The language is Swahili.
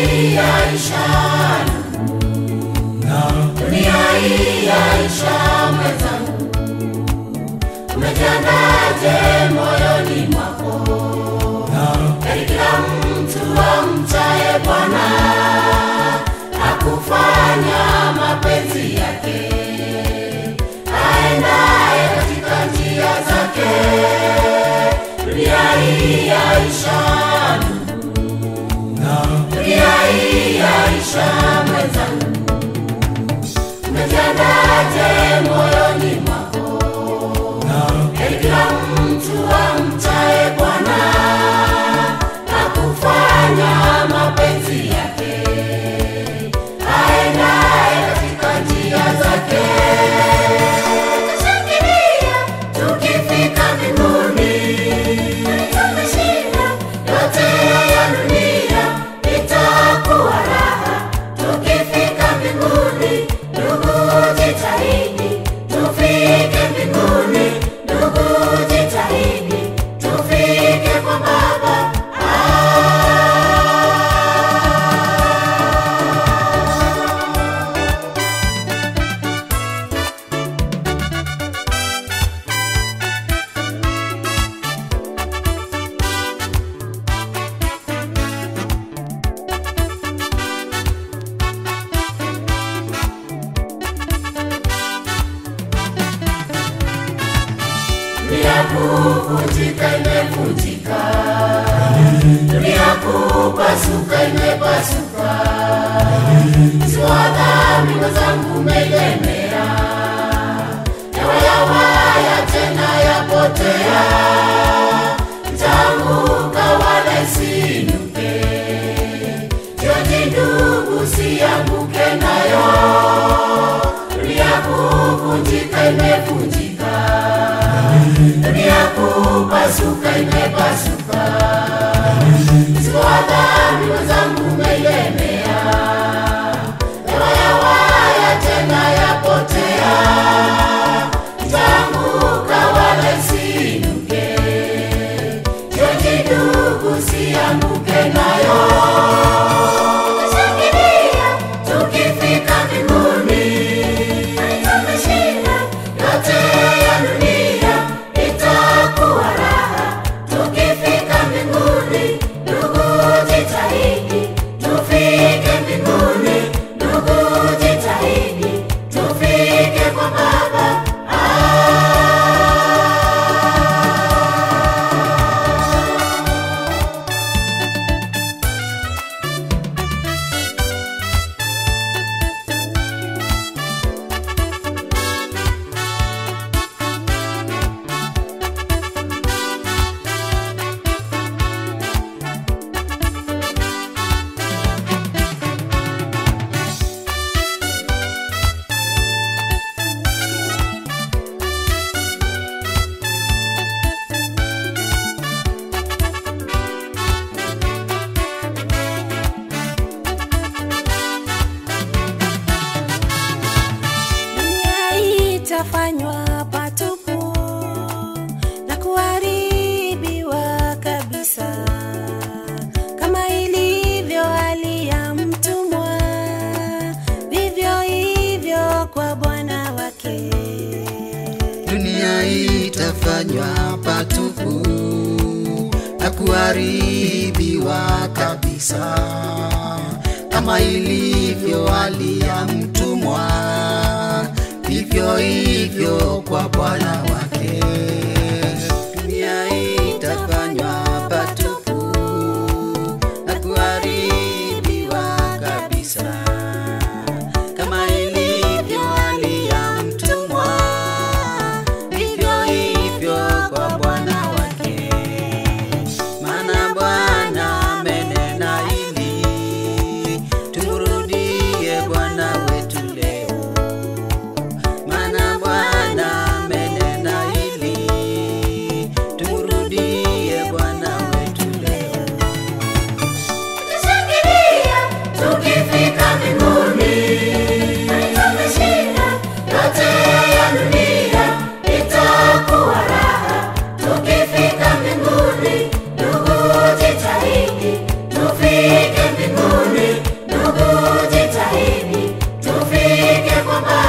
hii yaisha, dunia hii yaisha mwenzangu. Umejiandaje moyoni mwako? Heri kila mtu amchaye Bwana na kufanya mapenzi yake, aendaye katika njia zake. Dunia hii yaisha, dunia hii yaisha mwenzangu. Umejiandaje moyoni mwako? Heri kila mtu amchaye Bwana na kufanya mapenzi yake, aendaye katika njia zake. Tutashangilia tukifika mbinguni, tumeshinda yote ya dunia, itakuwa raha tukifika mbinguni. Ndugu jitahidi tufike mbinguni, ndugu jitahidi tufike kwa Baba. Dunia kuvunjika imevunjika, dunia kupasuka imepasuka. Siwadhani wenzangu umelemea, yawaya tena yapotea. Mtaanguka wala isiinuke, jioni ndugu sianguke nayo. Dunia kuvunjika imevunjika, dunia kupasuka imepasuka. Siwadhani wenzangu umelemea, yawaya tena yapotea. Mtaanguka wala isiinuke, jioni ndugu sianguke nayo. Tutashangilia tukifika mbinguni, tumeshinda yote ya dunia, itakuwa raha tukifika mbinguni. Ndugu jitahidi tufike mbinguni, ndugu jitahidi tufike kwa Baba. Itafanywa patupu na kuharibiwa kabisa, kama ilivyo hali ya mtumwa, vivyo hivyo kwa bwana wake. Dunia itafanywa patupu na kuharibiwa kabisa, kama ilivyo hali ya mtumwa, vivyo hivyo kwa bwana wake. Dunia itafanywa patupu na kuharibiwa kabisa, kama ilivyo hali ya mtumwa, vivyo hivyo kwa bwana wake. Maana Bwana amenena hili, tumrudie Bwana wetu leo. Maana Bwana amenena hili, kwamba